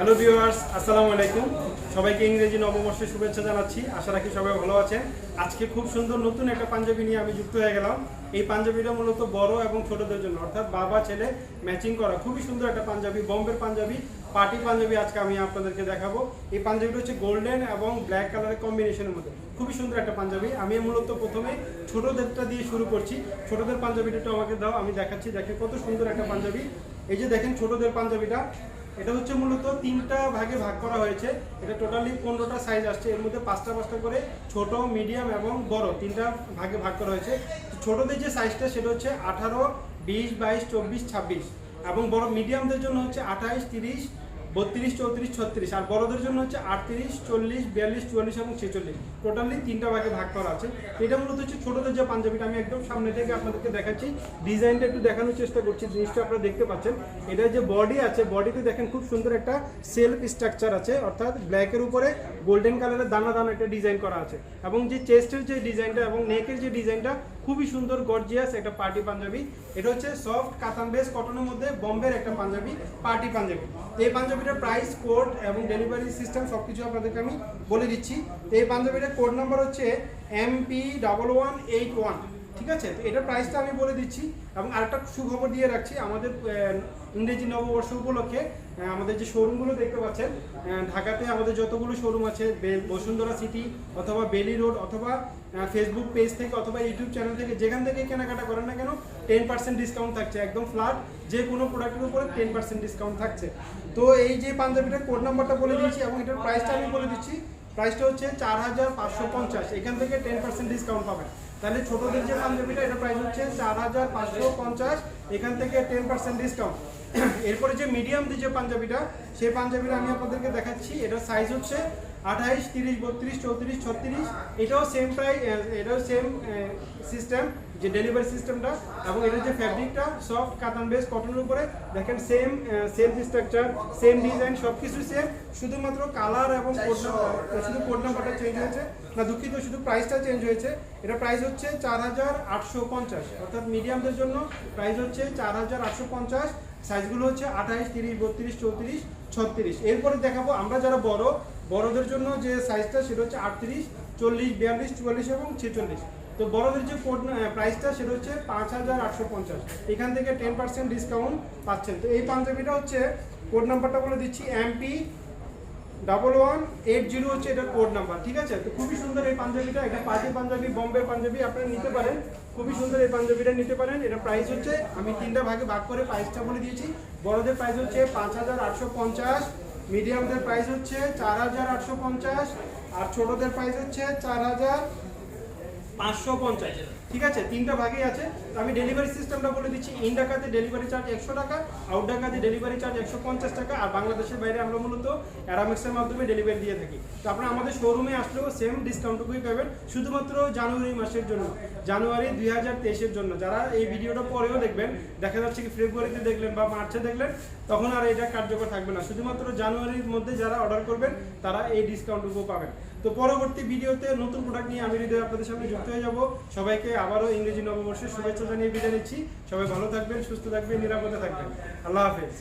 Hello viewers, আসসালামু আলাইকুম। সবাইকে ইংরেজি নববর্ষের শুভেচ্ছা জানাচ্ছি। আশা রাখি সবাই ভালো আছেন। আজকে খুব সুন্দর নতুন একটা পাঞ্জাবি নিয়ে আমি যুক্ত হয়ে গেলাম। এই পাঞ্জাবিটা মূলত বড় এবং ছোটদের জন্য, অর্থাৎ বাবা ছেলে ম্যাচিং করা খুবই সুন্দর একটা পাঞ্জাবি, বোম্বের পাঞ্জাবি, পার্টি পাঞ্জাবি আজকে আমি আপনাদেরকে দেখাবো। এই পাঞ্জাবিটা হচ্ছে গোল্ডেন এবং ব্ল্যাক কালারের কম্বিনেশনের মধ্যে খুবই সুন্দর একটা পাঞ্জাবি। আমি মূলত প্রথমে ছোটদেরটা দিয়ে শুরু করছি। ছোটদের পাঞ্জাবিটা একটু আমাকে দাও, আমি দেখাচ্ছি। দেখেন কত সুন্দর একটা পাঞ্জাবি। এই যে দেখেন ছোটদের পাঞ্জাবিটা, এটা হচ্ছে মূলত তিনটা ভাগে ভাগ করা হয়েছে। এটা টোটালি 15টা সাইজ আসছে। এর মধ্যে পাঁচটা করে ছোট, মিডিয়াম এবং বড় তিনটা ভাগে ভাগ করা হয়েছে। ছোটদের যে সাইজটা সেটা হচ্ছে 18, 20, 22, 24, 26 এবং বড় মিডিয়ামদের জন্য হচ্ছে 28, 30, 32, 34, 36 আর বড়দের জন্য হচ্ছে 38, 40, 42, 44 এবং 46। টোটালি তিনটা ভাগে ভাগ করা আছে। এটা মূলত হচ্ছে ছোটদের যে পাঞ্জাবিটা। আমি একদম সামনে থেকে আপনাদেরকে দেখাচ্ছি, ডিজাইনটা একটু দেখানোর চেষ্টা করছি। জিনিসটা আপনারা দেখতে পাচ্ছেন, এটা যে বডি আছে, বডিতে দেখেন খুব সুন্দর একটা সেলফ স্ট্রাকচার আছে, অর্থাৎ ব্ল্যাকের উপরে গোল্ডেন কালারের দানা দানা একটা ডিজাইন করা আছে। এবং যে চেস্টের যে ডিজাইনটা এবং নেকের যে ডিজাইনটা খুবই সুন্দর, গর্জিয়াস একটা পার্টি পাঞ্জাবি। এটা হচ্ছে সফট কাতান বেস কটনের মধ্যে বোম্বের একটা পাঞ্জাবি, পার্টি পাঞ্জাবি। এই পাঞ্জাবিটার প্রাইস, কোড এবং ডেলিভারি সিস্টেম সবকিছু আপনাদেরকে আমি বলে দিচ্ছি। তো এই পাঞ্জাবিটার কোড নাম্বার হচ্ছে MP1181। ঠিক আছে, তো এটার প্রাইসটা আমি বলে দিচ্ছি। এবং আরেকটা সুখবর দিয়ে রাখছি, আমাদের ইংরেজি নববর্ষ উপলক্ষে আমাদের যে শোরুমগুলো দেখতে পাচ্ছেন ঢাকাতে, আমাদের যতগুলো শোরুম আছে, বসুন্ধরা সিটি অথবা বেলি রোড অথবা ফেসবুক পেজ থেকে অথবা ইউটিউব চ্যানেল থেকে, যেখান থেকে কেনাকাটা করেন না কেন 10% ডিসকাউন্ট থাকছে। একদম ফ্ল্যাট যে কোনো প্রোডাক্টের উপরে 10% ডিসকাউন্ট থাকছে। তো এই যে পাঞ্জাবিটার কোড নাম্বারটা বলে দিচ্ছি এবং এটার প্রাইসটা আমি বলে দিচ্ছি। প্রাইসটা হচ্ছে 4550। এখান থেকে 10% ডিসকাউন্ট পাবেন। তাহলে ছোটদের যে পাঞ্জাবিটা, এটা প্রাইস হচ্ছে 4550, এখান থেকে 10% ডিসকাউন্ট। এরপরে যে মিডিয়ামদের যে পাঞ্জাবিটা, সেই পাঞ্জাবিটা আমি আপনাদেরকে দেখাচ্ছি। এটার সাইজ হচ্ছে 28, 30, 32, 34, 36। এটাও সেম প্রাইস, এটাও সেম সিস্টেম, যে ডেলিভারি সিস্টেমটা। এবং এটার যে ফ্যাব্রিকটা সফট কাতান বেস কটনের উপরে, দেখেন same self structure, same design, সব কিছু সেম। শুধুমাত্র কালার এবং শুধু কোড নাম্বারটা চেঞ্জ হয়েছে, না দুঃখিত, শুধু প্রাইসটা চেঞ্জ হয়েছে। এটা প্রাইস হচ্ছে 4850, অর্থাৎ মিডিয়ামদের জন্য প্রাইস হচ্ছে 4850। সাইজগুলো হচ্ছে 28, 30, 32, 34, 36। এরপরে দেখাবো আমরা যারা বড়দের জন্য যে সাইজটা, সেটা হচ্ছে 38, 40, 42, 44 এবং 46। তো বড়দের যে কোড প্রাইসটা, সেটা হচ্ছে 5850। এখান থেকে 10% ডিসকাউন্ট পাচ্ছেন। তো এই পাঞ্জাবিটা হচ্ছে কোড নাম্বারটা বলে দিচ্ছি, MP1180 হচ্ছে এটা কোড নাম্বার। ঠিক আছে, তো খুবই সুন্দর এই পাঞ্জাবিটা। এটা পার্টি পাঞ্জাবি, বোম্বের পাঞ্জাবি, আপনারা নিতে পারেন। খুবই সুন্দর এই পাঞ্জাবিটা নিতে পারেন। এটা প্রাইস হচ্ছে, আমি তিনটা ভাগে ভাগ করে প্রাইসটা বলে দিয়েছি। বড়দের প্রাইস হচ্ছে 5850, মিডিয়ামদের প্রাইস হচ্ছে 4850 আর ছোটদের প্রাইস হচ্ছে 4550। ঠিক আছে, তিনটা ভাগেই আছে। তো আমি ডেলিভারি সিস্টেমটা বলে দিচ্ছি। ইন ঢাকাতে ডেলিভারি চার্জ 100 টাকা, আউট ঢাকাতে ডেলিভারি চার্জ 150 টাকা। আর বাংলাদেশের বাইরে আমরা মূলত অ্যারামিক্সের মাধ্যমে ডেলিভারি দিয়ে থাকি। তো আপনারা আমাদের শোরুমে আসলেও সেম ডিসকাউন্টটুকুই পাবেন, শুধুমাত্র জানুয়ারি মাসের জন্য, জানুয়ারি 2023-এর জন্য। যারা এই ভিডিওটা পরেও দেখবেন, দেখা যাচ্ছে কি ফেব্রুয়ারিতে দেখলেন বা মার্চে দেখলেন, তখন আর এটা কার্যকর থাকবে না। শুধুমাত্র জানুয়ারির মধ্যে যারা অর্ডার করবেন, তারা এই ডিসকাউন্টটুকু পাবেন। তো পরবর্তী ভিডিওতে নতুন প্রোডাক্ট নিয়ে আমি হৃদয় আপনাদের সামনে যুক্ত হয়ে যাব। সবাইকে আবারও ইংরেজি নববর্ষের শুভেচ্ছা জানিয়ে বিদায় নিচ্ছি। সবাই ভালো থাকবেন, সুস্থ থাকবেন, নিরাপদে থাকবেন। আল্লাহ হাফেজ।